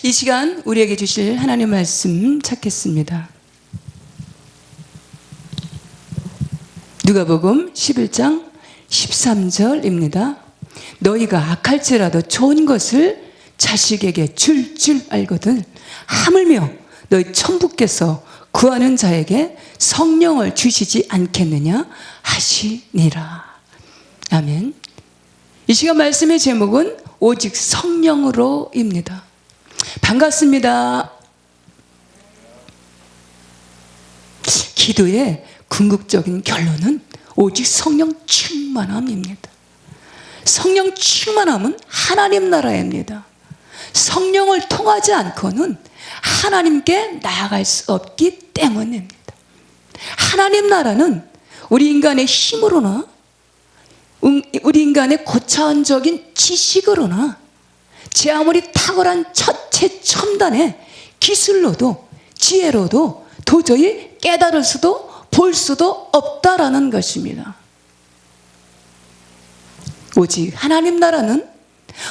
이 시간 우리에게 주실 하나님 말씀 찾겠습니다. 누가복음 11장 13절입니다. 너희가 악할지라도 좋은 것을 자식에게 줄 알거든 하물며 너희 천부께서 구하는 자에게 성령을 주시지 않겠느냐 하시니라. 아멘. 이 시간 말씀의 제목은 오직 성령으로입니다. 반갑습니다. 기도의 궁극적인 결론은 오직 성령 충만함입니다. 성령 충만함은 하나님 나라입니다. 성령을 통하지 않고는 하나님께 나아갈 수 없기 때문입니다. 하나님 나라는 우리 인간의 힘으로나 우리 인간의 고차원적인 지식으로나 제 아무리 탁월한 최첨단의 기술로도 지혜로도 도저히 깨달을 수도 볼 수도 없다라는 것입니다. 오직 하나님 나라는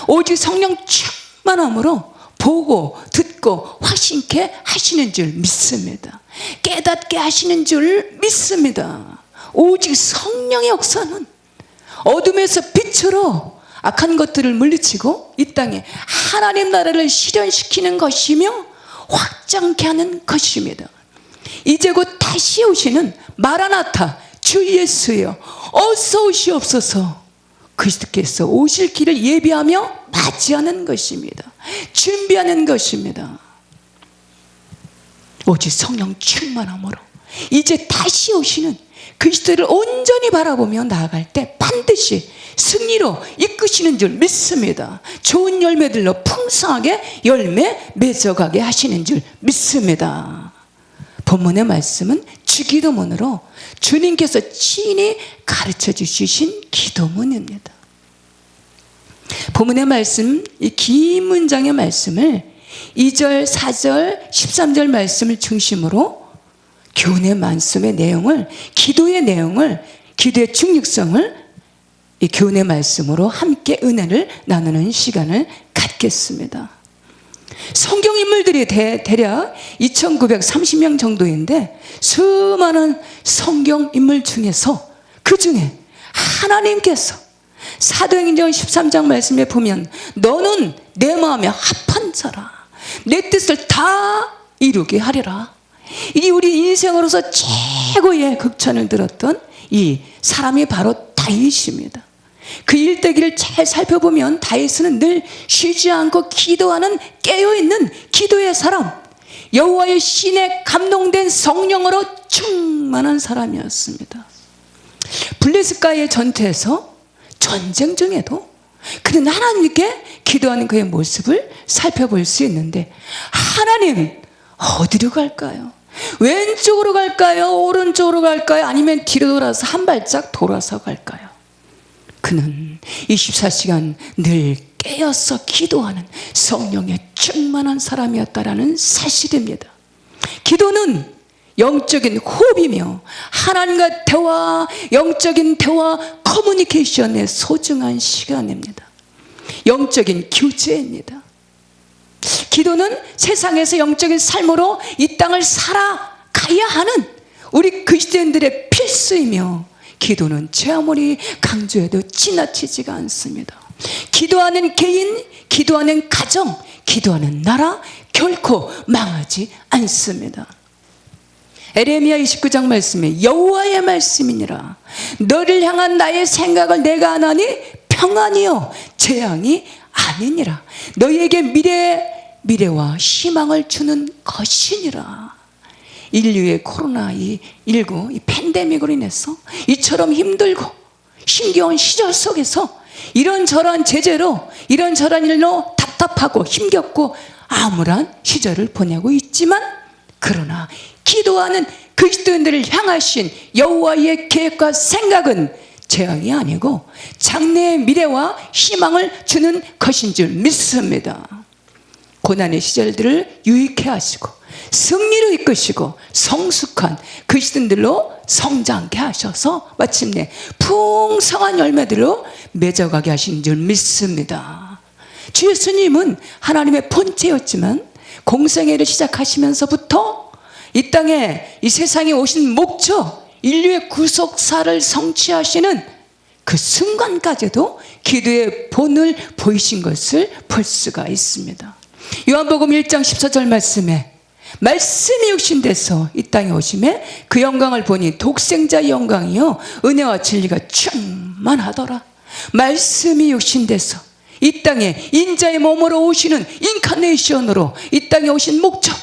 오직 성령 충만함으로 보고 듣고 확신케 하시는 줄 믿습니다. 깨닫게 하시는 줄 믿습니다. 오직 성령의 역사는 어둠에서 빛으로 악한 것들을 물리치고 이 땅에 하나님 나라를 실현시키는 것이며 확장케 하는 것입니다. 이제 곧 다시 오시는 마라나타 주 예수여 어서 오시옵소서. 그리스도께서 오실 길을 예비하며 맞이하는 것입니다. 준비하는 것입니다. 오직 성령 충만함으로 이제 다시 오시는 그리스도를 온전히 바라보며 나아갈 때 반드시 승리로 이끄시는 줄 믿습니다. 좋은 열매들로 풍성하게 열매 맺어가게 하시는 줄 믿습니다. 본문의 말씀은 주기도문으로 주님께서 친히 가르쳐 주신 기도문입니다. 본문의 말씀, 이 긴 문장의 말씀을 2절, 4절, 13절 말씀을 중심으로 교훈의 말씀의 내용을, 기도의 내용을, 기도의 중립성을 이 교훈의 말씀으로 함께 은혜를 나누는 시간을 갖겠습니다. 성경 인물들이 대략 2930명 정도인데 수많은 성경 인물 중에서 그 중에 하나님께서 사도행전 13장 말씀에 보면 너는 내 마음에 합한 자라 내 뜻을 다 이루게 하리라. 이 우리 인생으로서 최고의 극찬을 들었던 이 사람이 바로 다윗입니다. 그 일대기를 잘 살펴보면 다윗은 늘 쉬지 않고 기도하는 깨어있는 기도의 사람, 여호와의 신에 감동된 성령으로 충만한 사람이었습니다. 블레스가의 전투에서 전쟁 중에도 그는 하나님께 기도하는 그의 모습을 살펴볼 수 있는데 하나님 어디로 갈까요? 왼쪽으로 갈까요? 오른쪽으로 갈까요? 아니면 뒤로 돌아서 한 발짝 돌아서 갈까요? 그는 24시간 늘 깨어서 기도하는 성령의 충만한 사람이었다라는 사실입니다. 기도는 영적인 호흡이며 하나님과 대화, 영적인 대화, 커뮤니케이션의 소중한 시간입니다. 영적인 교제입니다. 기도는 세상에서 영적인 삶으로 이 땅을 살아가야 하는 우리 그리스도인들의 필수이며 기도는 제 아무리 강조해도 지나치지가 않습니다. 기도하는 개인, 기도하는 가정, 기도하는 나라 결코 망하지 않습니다. 에레미야 29장 말씀에 여호와의 말씀이니라 너를 향한 나의 생각을 내가 아나니 평안이요 재앙이 아니니라 너희에게 미래와 희망을 주는 것이니라. 인류의 코로나19 이 팬데믹으로 인해서 이처럼 힘들고 힘겨운 시절 속에서 이런저런 제재로 이런저런 일로 답답하고 힘겹고 암울한 시절을 보내고 있지만 그러나 기도하는 그리스도인들을 향하신 여호와의 계획과 생각은 재앙이 아니고 장래의 미래와 희망을 주는 것인 줄 믿습니다. 고난의 시절들을 유익해 하시고 승리로 이끄시고 성숙한 그리스도인들로 성장케 하셔서 마침내 풍성한 열매들로 맺어가게 하시는 줄 믿습니다. 주 예수님은 하나님의 본체였지만 공생애를 시작하시면서부터 이 땅에 이 세상에 오신 목적, 인류의 구속사를 성취하시는 그 순간까지도 기도의 본을 보이신 것을 볼 수가 있습니다. 요한복음 1장 14절 말씀에 말씀이 육신돼서 이 땅에 오심에 그 영광을 보니 독생자의 영광이요 은혜와 진리가 충만하더라. 말씀이 육신돼서 이 땅에 인자의 몸으로 오시는 인카네이션으로 이 땅에 오신 목적,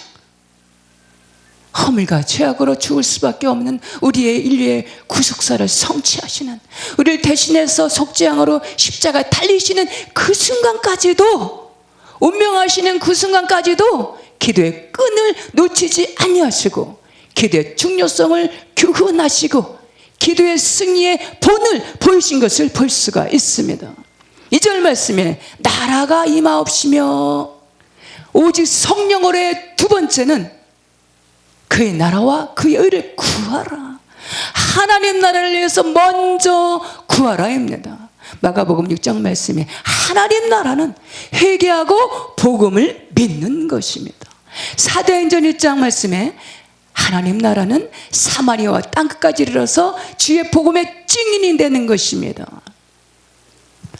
허물과 죄악으로 죽을 수밖에 없는 우리의 인류의 구속사를 성취하시는, 우리를 대신해서 속죄양으로 십자가에 달리시는 그 순간까지도, 운명하시는 그 순간까지도 기도의 끈을 놓치지 아니하시고 기도의 중요성을 규훈하시고 기도의 승리의 본을 보이신 것을 볼 수가 있습니다. 2절 말씀에 나라가 임하옵시며, 오직 성령으로의 두 번째는 그의 나라와 그의 의를 구하라. 하나님 나라를 위해서 먼저 구하라입니다. 마가복음 6장 말씀에 하나님 나라는 회개하고 복음을 믿는 것입니다. 사도행전 1장 말씀에 하나님 나라는 사마리아와 땅끝까지 이르러서 주의 복음의 증인이 되는 것입니다.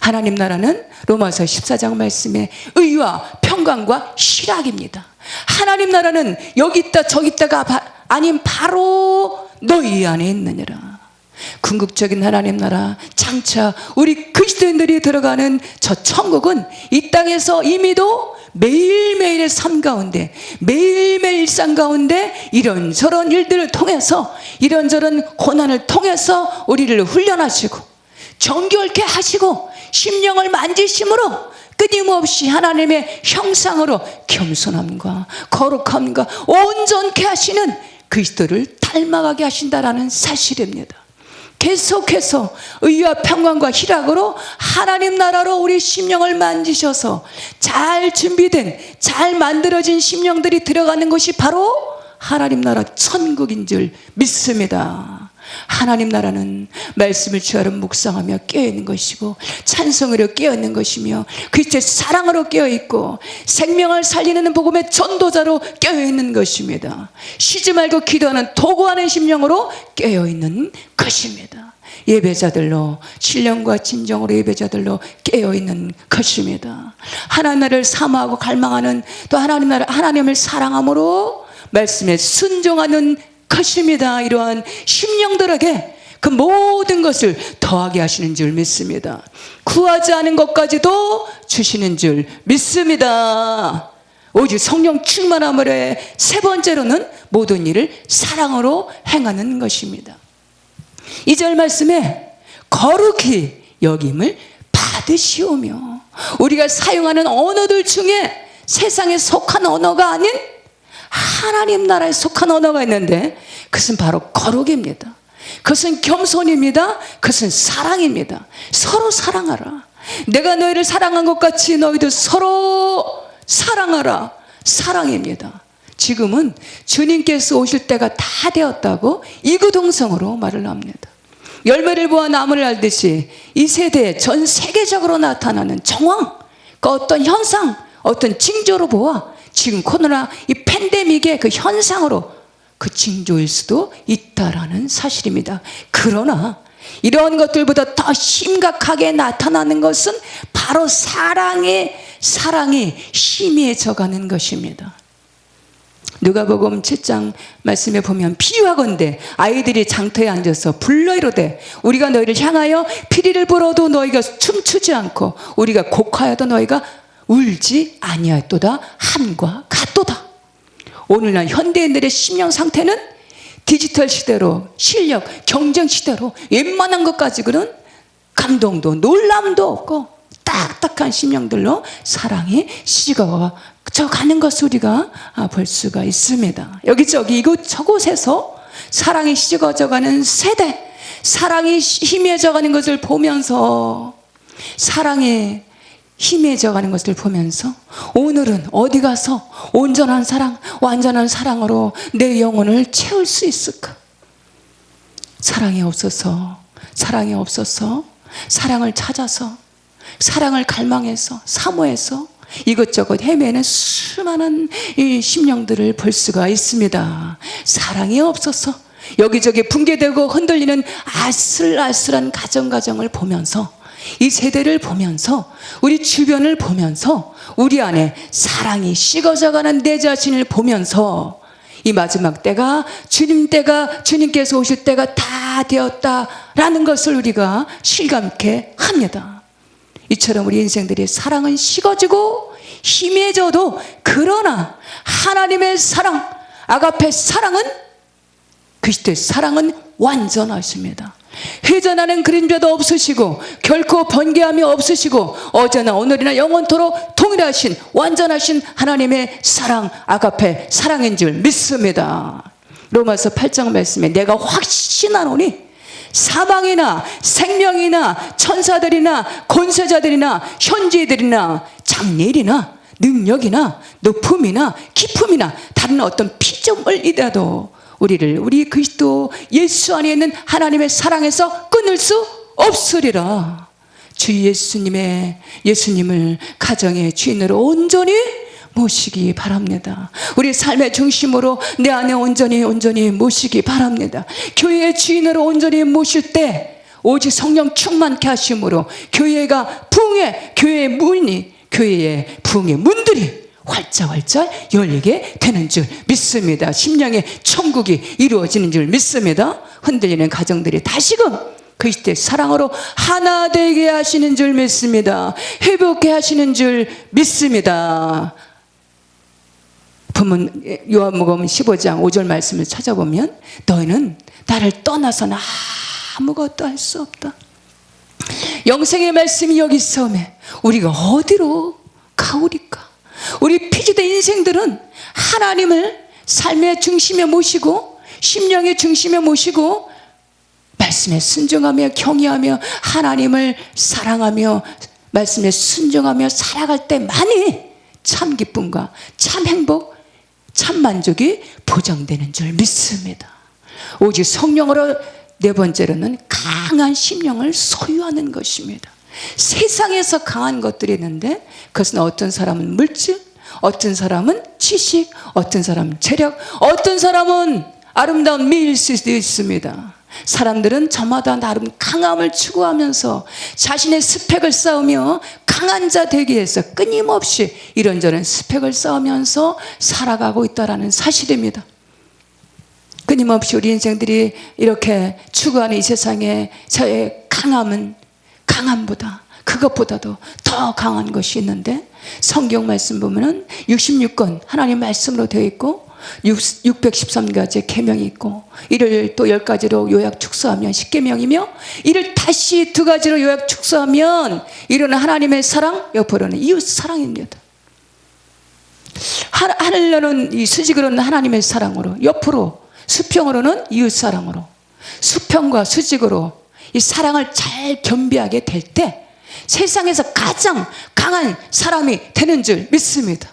하나님 나라는 로마서 14장 말씀에 의와 평강과 희락입니다. 하나님 나라는 여기 있다 저기 있다가 아닌 바로 너희 안에 있느니라. 궁극적인 하나님 나라, 장차 우리 그리스도인들이 들어가는 저 천국은 이 땅에서 이미도 매일매일의 삶 가운데, 매일매일 일상 가운데 이런저런 일들을 통해서, 이런저런 고난을 통해서 우리를 훈련하시고 정결케 하시고 심령을 만지심으로 끊임없이 하나님의 형상으로 겸손함과 거룩함과 온전케 하시는 그리스도를 닮아가게 하신다라는 사실입니다. 계속해서 의와 평강과 희락으로 하나님 나라로 우리 심령을 만지셔서 잘 준비된, 잘 만들어진 심령들이 들어가는 것이 바로 하나님 나라 천국인 줄 믿습니다. 하나님 나라는 말씀을 주야로 묵상하며 깨어있는 것이고 찬송으로 깨어있는 것이며 그리스도의 사랑으로 깨어있고 생명을 살리는 복음의 전도자로 깨어있는 것입니다. 쉬지 말고 기도하는 도구하는 심령으로 깨어있는 것입니다. 예배자들로, 신령과 진정으로 예배자들로 깨어있는 것입니다. 하나님 나라를 사모하고 갈망하는, 또 하나님 나라, 하나님을 사랑함으로 말씀에 순종하는 것입니다. 이러한 심령들에게 그 모든 것을 더하게 하시는 줄 믿습니다. 구하지 않은 것까지도 주시는 줄 믿습니다. 오직 성령 충만함으로 세 번째로는 모든 일을 사랑으로 행하는 것입니다. 2절 말씀에 거룩히 여김을 받으시오며, 우리가 사용하는 언어들 중에 세상에 속한 언어가 아닌 하나님 나라에 속한 언어가 있는데 그것은 바로 거룩입니다. 그것은 겸손입니다. 그것은 사랑입니다. 서로 사랑하라. 내가 너희를 사랑한 것 같이 너희도 서로 사랑하라. 사랑입니다. 지금은 주님께서 오실 때가 다 되었다고 이구동성으로 말을 합니다. 열매를 보아 나무를 알듯이 이 세대에 전 세계적으로 나타나는 정황, 그 어떤 현상, 어떤 징조로 보아 지금 코로나 이 팬데믹의 그 현상으로 그 징조일 수도 있다라는 사실입니다. 그러나 이런 것들보다 더 심각하게 나타나는 것은 바로 사랑이 희미해져가는 것입니다. 누가복음 7장 말씀에 보면 비유하건대 아이들이 장터에 앉아서 불러 이르되 우리가 너희를 향하여 피리를 불어도 너희가 춤추지 않고 우리가 곡하여도 너희가 울지 아니하였도다 함과 같도다. 오늘날 현대인들의 심령 상태는 디지털 시대로, 실력, 경쟁 시대로 웬만한 것까지는 감동도 놀람도 없고 딱딱한 심령들로 사랑이 식어져 가는 것을 우리가 볼 수가 있습니다. 여기저기 이곳저곳에서 사랑이 식어져 가는 세대, 사랑이 희미해져 가는 것을 보면서, 사랑이 희미해져 가는 것을 보면서 오늘은 어디 가서 온전한 사랑, 완전한 사랑으로 내 영혼을 채울 수 있을까? 사랑이 없어서 사랑을 찾아서 사랑을 갈망해서 사모해서 이것저것 헤매는 수많은 이 심령들을 볼 수가 있습니다. 사랑이 없어서 여기저기 붕괴되고 흔들리는 아슬아슬한 가정을 보면서, 이 세대를 보면서, 우리 주변을 보면서, 우리 안에 사랑이 식어져가는 내 자신을 보면서 이 마지막 때가 주님께서 오실 때가 다 되었다라는 것을 우리가 실감케 합니다. 이처럼 우리 인생들이 사랑은 식어지고 희미해져도, 그러나 하나님의 사랑, 아가페 사랑은, 그리스도의 사랑은 완전하십니다. 회전하는 그림자도 없으시고 결코 번개함이 없으시고 어제나 오늘이나 영원토록 동일하신 완전하신 하나님의 사랑, 아가페 사랑인 줄 믿습니다. 로마서 8장 말씀에 내가 확신하노니 사방이나 생명이나 천사들이나 권세자들이나 현지들이나 장래일이나 능력이나 높음이나 깊음이나 다른 어떤 피조물이라도 우리 그리스도 예수 안에 있는 하나님의 사랑에서 끊을 수 없으리라. 주 예수님을 가정의 주인으로 온전히 모시기 바랍니다. 우리 삶의 중심으로 내 안에 온전히 모시기 바랍니다. 교회의 주인으로 온전히 모실 때 오직 성령 충만케 하심으로 교회의 부흥의 문들이 활짝 열리게 되는 줄 믿습니다. 심령의 천국이 이루어지는 줄 믿습니다. 흔들리는 가정들이 다시금 그리스도의 사랑으로 하나 되게 하시는 줄 믿습니다. 회복케 하시는 줄 믿습니다. 본문 요한복음 15장 5절 말씀을 찾아보면 너희는 나를 떠나서는 아무것도 할 수 없다. 영생의 말씀이 여기 있어오매 우리가 어디로 가오리까? 우리 피지대 인생들은 하나님을 삶의 중심에 모시고 심령의 중심에 모시고 말씀에 순종하며 경외하며 하나님을 사랑하며 말씀에 순종하며 살아갈 때만이 참 기쁨과 참 행복, 참 만족이 보장되는 줄 믿습니다. 오직 성령으로 네 번째로는 강한 심령을 소유하는 것입니다. 세상에서 강한 것들이 있는데 그것은 어떤 사람은 물질, 어떤 사람은 지식, 어떤 사람은 체력, 어떤 사람은 아름다운 미일 수도 있습니다. 사람들은 저마다 나름 강함을 추구하면서 자신의 스펙을 쌓으며 강한 자 되기 위해서 끊임없이 이런저런 스펙을 쌓으면서 살아가고 있다는 사실입니다. 끊임없이 우리 인생들이 이렇게 추구하는 이 세상에 저의 강함은 강함보다 그것보다도 더 강한 것이 있는데 성경 말씀 보면은 66권 하나님 말씀으로 되어 있고 613가지의 계명이 있고 이를 또 10가지로 요약 축소하면 10계명이며 이를 다시 2가지로 요약 축소하면 이로는 하나님의 사랑, 옆으로는 이웃 사랑입니다. 하늘로는 이 수직으로는 하나님의 사랑으로, 옆으로 수평으로는 이웃 사랑으로, 수평과 수직으로 이 사랑을 잘 겸비하게 될 때 세상에서 가장 강한 사람이 되는 줄 믿습니다.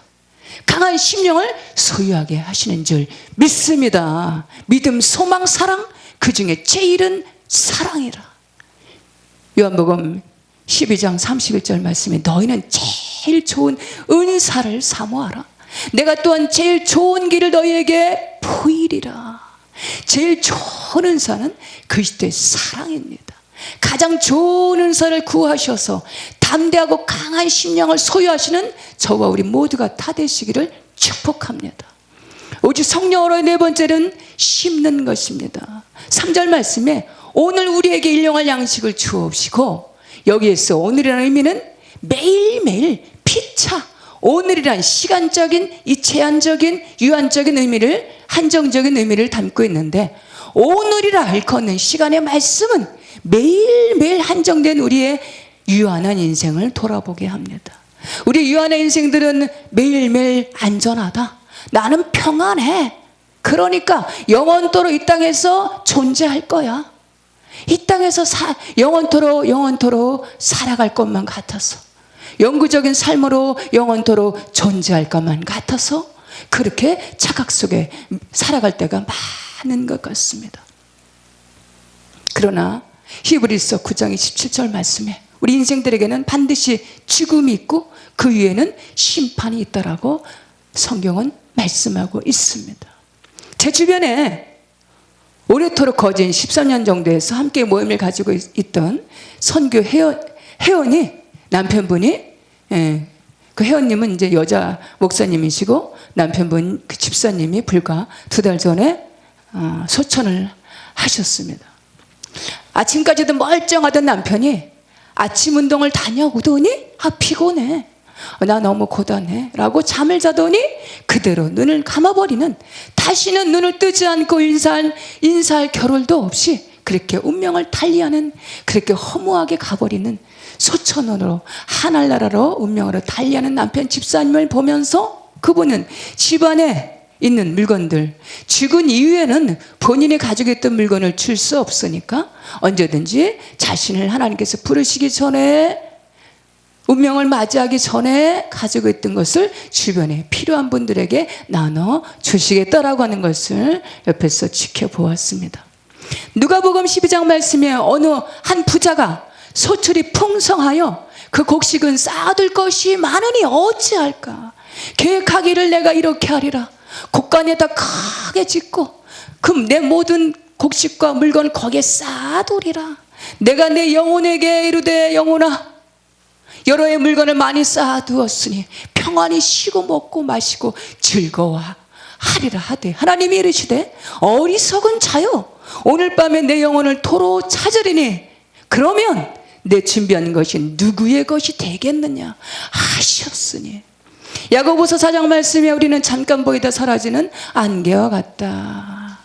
강한 심령을 소유하게 하시는 줄 믿습니다. 믿음, 소망, 사랑, 그 중에 제일은 사랑이라. 요한복음 12장 31절 말씀에 너희는 제일 좋은 은사를 사모하라. 내가 또한 제일 좋은 길을 너희에게 보이리라. 제일 좋은 은사는 그리스도의 사랑입니다. 가장 좋은 은사를 구하셔서 담대하고 강한 심령을 소유하시는 저와 우리 모두가 다 되시기를 축복합니다. 오직 성령으로 네 번째는 심는 것입니다. 3절 말씀에 오늘 우리에게 일용할 양식을 주옵시고, 여기에서 오늘이라는 의미는 매일매일 피차, 오늘이란 시간적인 이 제한적인 유한적인 의미를, 한정적인 의미를 담고 있는데 오늘이라 일컫는 시간의 말씀은 매일매일 한정된 우리의 유한한 인생을 돌아보게 합니다. 우리 유한한 인생들은 매일매일 안전하다, 나는 평안해, 그러니까 영원토록 이 땅에서 존재할 거야, 이 땅에서 영원토록 살아갈 것만 같아서, 영구적인 삶으로 영원토록 존재할 것만 같아서 그렇게 착각 속에 살아갈 때가 많은 것 같습니다. 그러나 히브리서 9장 27절 말씀에 우리 인생들에게는 반드시 죽음이 있고 그 위에는 심판이 있다라고 성경은 말씀하고 있습니다. 제 주변에 오래도록 거진 13년 정도 해서 함께 모임을 가지고 있던 선교 회원이 남편분이 그 회원님은 이제 여자 목사님이시고 남편분 그 집사님이 불과 2달 전에 소천을 하셨습니다. 아침까지도 멀쩡하던 남편이 아침 운동을 다녀오더니 피곤해, 나 너무 고단해 라고 잠을 자더니 그대로 눈을 감아버리는, 다시는 눈을 뜨지 않고 인사할 겨를도 없이 그렇게 운명을 달리하는, 그렇게 허무하게 가버리는, 소천으로 하늘나라로 운명으로 달리하는 남편 집사님을 보면서 그분은 집안에 있는 물건들, 죽은 이후에는 본인이 가지고 있던 물건을 줄 수 없으니까 언제든지 자신을 하나님께서 부르시기 전에, 운명을 맞이하기 전에 가지고 있던 것을 주변에 필요한 분들에게 나눠 주시겠다라고 하는 것을 옆에서 지켜보았습니다. 누가복음 12장 말씀에 어느 한 부자가 소출이 풍성하여 그 곡식은 쌓아둘 것이 많으니 어찌할까? 계획하기를 내가 이렇게 하리라. 곡간에다 크게 짓고 그럼 내 모든 곡식과 물건을 거기에 쌓아두리라. 내가 내 영혼에게 이르되 영혼아, 여러 해 물건을 많이 쌓아두었으니 평안히 쉬고 먹고 마시고 즐거워하리라 하되, 하나님이 이르시되 어리석은 자여, 오늘 밤에 내 영혼을 도로 찾으리니 그러면 내 준비한 것이 누구의 것이 되겠느냐 하셨으니. 야고보서 4장 말씀에 우리는 잠깐 보이다 사라지는 안개와 같다는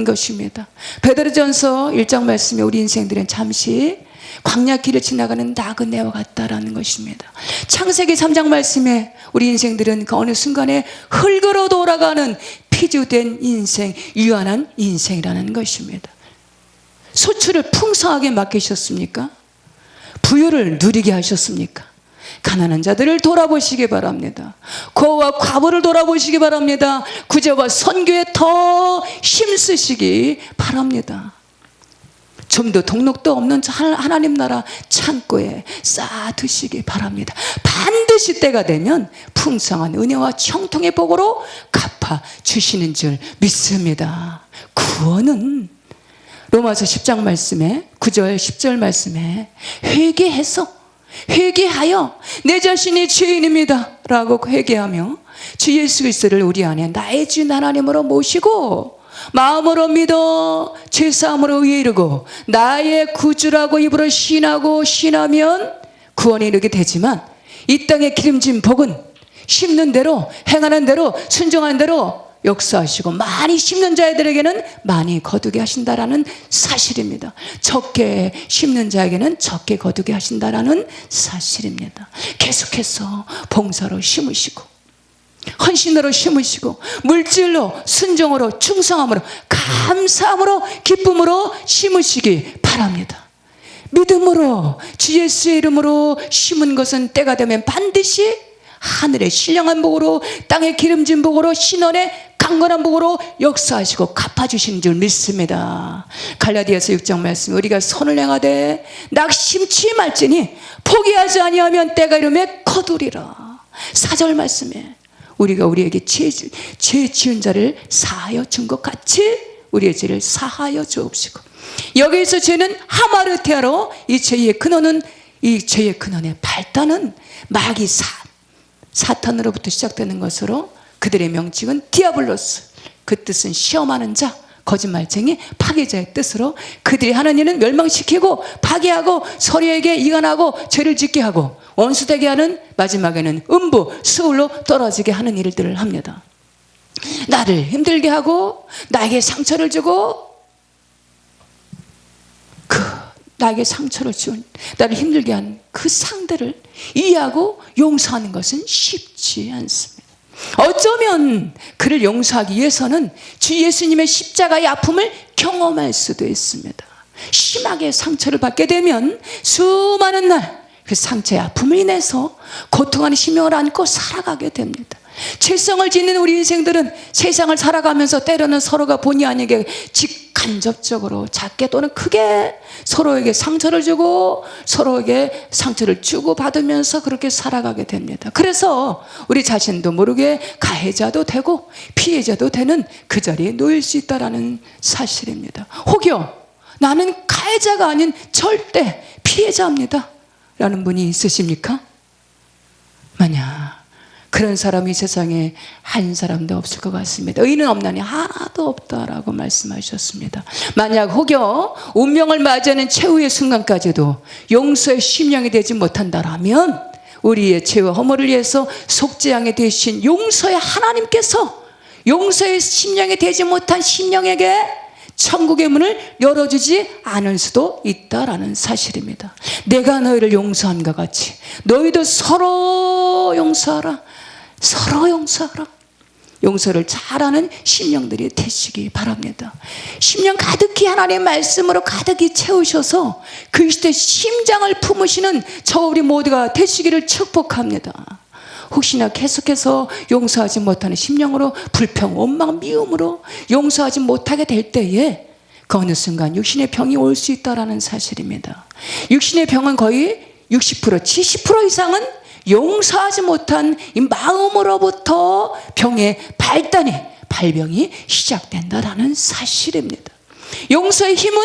것입니다. 베드로전서 1장 말씀에 우리 인생들은 잠시 광야길을 지나가는 나그네와 같다라는 것입니다. 창세기 3장 말씀에 우리 인생들은 그 어느 순간에 흙으로 돌아가는 피주된 인생, 유한한 인생이라는 것입니다. 소출을 풍성하게 맡기셨습니까? 부유를 누리게 하셨습니까? 가난한 자들을 돌아보시기 바랍니다. 고아와 과부를 돌아보시기 바랍니다. 구제와 선교에 더 힘쓰시기 바랍니다. 좀 더 동력도 없는 하나님 나라 창고에 쌓아두시기 바랍니다. 반드시 때가 되면 풍성한 은혜와 청통의 복으로 갚아주시는 줄 믿습니다. 구원은 로마서 10장 말씀에 9절 10절 말씀에 회개하여 내 자신이 죄인입니다 라고 회개하며 주 예수 그리스도를 우리 안에 나의 주인 하나님으로 모시고 마음으로 믿어 죄사함으로 의에 이르고 나의 구주라고 입으로 신하면 구원에 이르게 되지만, 이 땅의 기름진 복은 심는 대로 행하는 대로 순종하는 대로 역사하시고 많이 심는 자들에게는 많이 거두게 하신다라는 사실입니다. 적게 심는 자에게는 적게 거두게 하신다라는 사실입니다. 계속해서 봉사로 심으시고 헌신으로 심으시고 물질로 순종으로 충성함으로 감사함으로 기쁨으로 심으시기 바랍니다. 믿음으로 주 예수의 이름으로 심은 것은 때가 되면 반드시 하늘의 신령한 복으로 땅의 기름진 복으로 신원의 강건한 복으로 역사하시고 갚아주시는 줄 믿습니다. 갈라디아서 6장 말씀, 우리가 선을 행하되 낙심치 말지니 포기하지 아니하면 때가 이르매 거두리라. 4절 말씀에 우리가 우리에게 죄 지은 자를 사하여 준 것 같이 우리의 죄를 사하여 주옵시고, 여기에서 죄는 하마르테아로, 이 죄의 근원의 발단은 마귀 사탄으로부터 시작되는 것으로 그들의 명칭은 디아블로스, 그 뜻은 시험하는 자, 거짓말쟁이, 파괴자의 뜻으로 그들이 하는 일은 멸망시키고 파괴하고 서로에게 이간하고 죄를 짓게 하고 원수되게 하는, 마지막에는 음부 수울로 떨어지게 하는 일들을 합니다. 나를 힘들게 하고 나에게 상처를 주고 나에게 상처를 준, 나를 힘들게 한 그 상대를 이해하고 용서하는 것은 쉽지 않습니다. 어쩌면 그를 용서하기 위해서는 주 예수님의 십자가의 아픔을 경험할 수도 있습니다. 심하게 상처를 받게 되면 수많은 날 그 상처의 아픔을 인해서 고통하는 심령을 안고 살아가게 됩니다. 죄성을 짓는 우리 인생들은 세상을 살아가면서 때로는 서로가 본의 아니게 간접적으로 작게 또는 크게 서로에게 상처를 주고 서로에게 상처를 주고받으면서 그렇게 살아가게 됩니다. 그래서 우리 자신도 모르게 가해자도 되고 피해자도 되는 그 자리에 놓일 수 있다는 사실입니다. 혹여 나는 가해자가 아닌 절대 피해자입니다 라는 분이 있으십니까? 만약 그런 사람이 세상에 한 사람도 없을 것 같습니다. 의인은 없나니 하나도 없다라고 말씀하셨습니다. 만약 혹여 운명을 맞이하는 최후의 순간까지도 용서의 심령이 되지 못한다라면 우리의 죄와 허물을 위해서 속죄양이 되신 용서의 하나님께서 용서의 심령이 되지 못한 심령에게 천국의 문을 열어주지 않을 수도 있다라는 사실입니다. 내가 너희를 용서함과 같이 너희도 서로 용서하라. 서로 용서하라. 용서를 잘하는 심령들이 되시기 바랍니다. 심령 가득히 하나님의 말씀으로 가득히 채우셔서 그리스도의 심장을 품으시는 저 우리 모두가 되시기를 축복합니다. 혹시나 계속해서 용서하지 못하는 심령으로 불평, 원망, 미움으로 용서하지 못하게 될 때에 그 어느 순간 육신의 병이 올 수 있다는 사실입니다. 육신의 병은 거의 60%, 70% 이상은 용서하지 못한 이 마음으로부터 병의 발병이 시작된다는 사실입니다. 용서의 힘은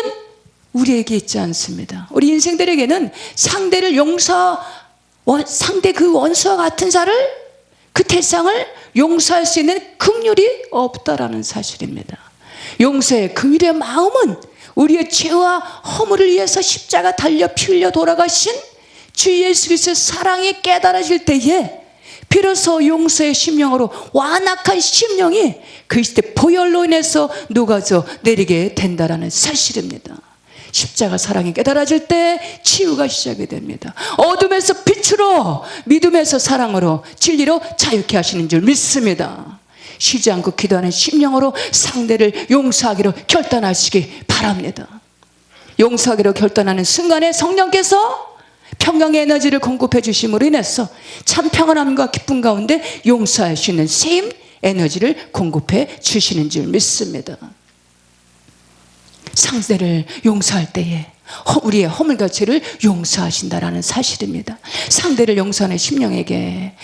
우리에게 있지 않습니다. 우리 인생들에게는 상대 그 원수와 같은 자를, 그 대상을 용서할 수 있는 긍휼이 없다라는 사실입니다. 용서의 긍휼의 마음은 우리의 죄와 허물을 위해서 십자가 달려 피 흘려 돌아가신 주 예수 그리스도의 사랑이 깨달아질 때에 비로소 용서의 심령으로 완악한 심령이 그리스도의 보혈로 인해서 녹아져 내리게 된다라는 사실입니다. 십자가 사랑이 깨달아질 때 치유가 시작이 됩니다. 어둠에서 빛으로, 믿음에서 사랑으로, 진리로 자유케 하시는 줄 믿습니다. 쉬지 않고 기도하는 심령으로 상대를 용서하기로 결단하시기 바랍니다. 용서하기로 결단하는 순간에 성령께서 평강의 에너지를 공급해 주심으로 인해서 참 평안함과 기쁨 가운데 용서할 수 있는 샘 에너지를 공급해 주시는 줄 믿습니다. 상대를 용서할 때에 우리의 허물과 죄를 용서하신다라는 사실입니다. 상대를 용서하는 심령에게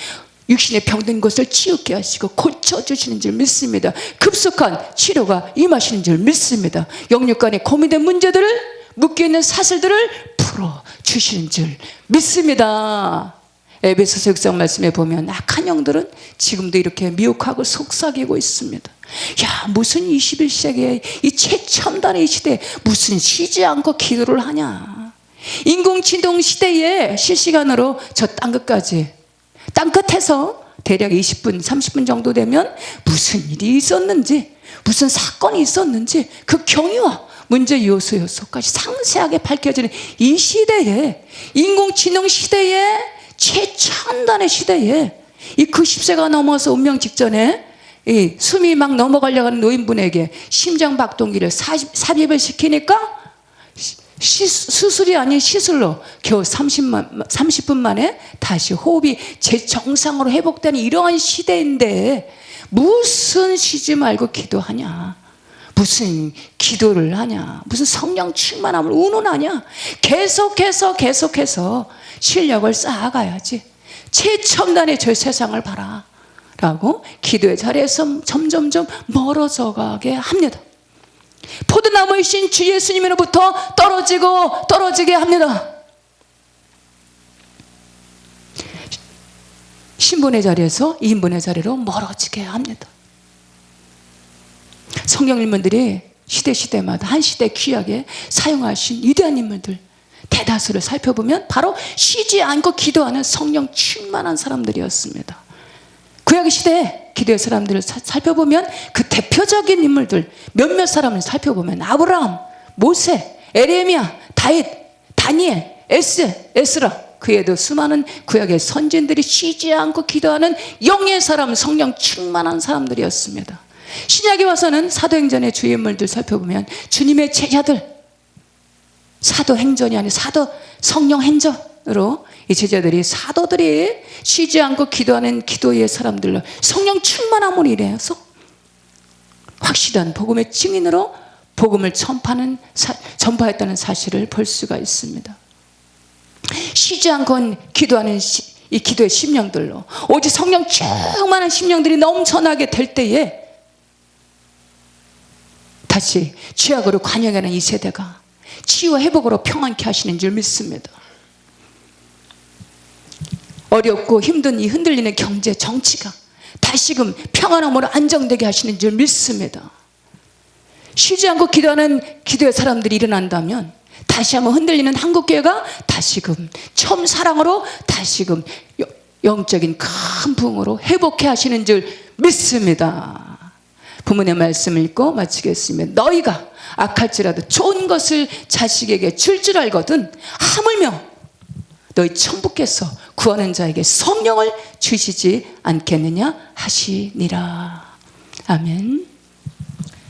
육신의 병든 것을 치유케 하시고 고쳐주시는 줄 믿습니다. 급속한 치료가 임하시는 줄 믿습니다. 영육간에 고민된 문제들을, 묶여있는 사슬들을 풀어주시는 줄 믿습니다. 에베소서 6장 말씀에 보면 악한 영들은 지금도 이렇게 미혹하고 속삭이고 있습니다. 야, 무슨 21세기에 이 최첨단의 시대에 무슨 쉬지 않고 기도를 하냐. 인공지능 시대에 실시간으로 저 땅끝에서 대략 20분 30분 정도 되면 무슨 일이 있었는지, 무슨 사건이 있었는지 그 경위와 문제 요소까지 상세하게 밝혀지는 이 시대에, 인공지능 시대에, 최첨단의 시대에 이 90세가 넘어서 운명 직전에 이 숨이 막 넘어가려고 하는 노인분에게 심장박동기를 삽입을 시키니까 수술이 아닌 시술로 겨우 30분 만에 다시 호흡이 재정상으로 회복되는 이러한 시대인데 무슨 쉬지 말고 기도하냐, 무슨 기도를 하냐, 무슨 성령 충만함을 운운하냐. 계속해서 실력을 쌓아가야지. 최첨단의 저 세상을 봐라 라고 기도의 자리에서 점점점 멀어져 가게 합니다. 포도나무이신 주 예수님으로부터 떨어지게 합니다. 신분의 자리에서 이인분의 자리로 멀어지게 합니다. 성경 인물들이 시대마다 한 시대 귀하게 사용하신 위대한 인물들 대다수를 살펴보면 바로 쉬지 않고 기도하는 성령 충만한 사람들이었습니다. 구약의 시대에 기도의 사람들을 살펴보면 그 대표적인 인물들 몇몇 사람을 살펴보면 아브라함, 모세, 에레미야, 다윗, 다니엘, 에스라, 그 외에도 수많은 구약의 선진들이 쉬지 않고 기도하는 영의 사람, 성령 충만한 사람들이었습니다. 신약에 와서는 사도행전의 주요 인물들 살펴보면 주님의 제자들, 사도행전이 아닌 성령행전으로 이 제자들이, 사도들이 쉬지 않고 기도하는 기도의 사람들로 성령 충만함으로 인해서 확실한 복음의 증인으로 복음을 전파했다는 사실을 볼 수가 있습니다. 쉬지 않고 기도하는 이 기도의 심령들로 오직 성령 충만한 심령들이 넘쳐나게 될 때에 다시 죄악으로 관영하는 이 세대가 치유와 회복으로 평안케 하시는 줄 믿습니다. 어렵고 힘든 이 흔들리는 경제, 정치가 다시금 평안함으로 안정되게 하시는 줄 믿습니다. 쉬지 않고 기도하는 기도의 사람들이 일어난다면 다시 한번 흔들리는 한국교회가 다시금 처음 사랑으로 다시금 영적인 큰 부흥으로 회복해 하시는 줄 믿습니다. 부모의 말씀을 읽고 마치겠습니다. 너희가 악할지라도 좋은 것을 자식에게 줄 줄 알거든 하물며 너희 천부께서 구하는 자에게 성령을 주시지 않겠느냐 하시니라. 아멘.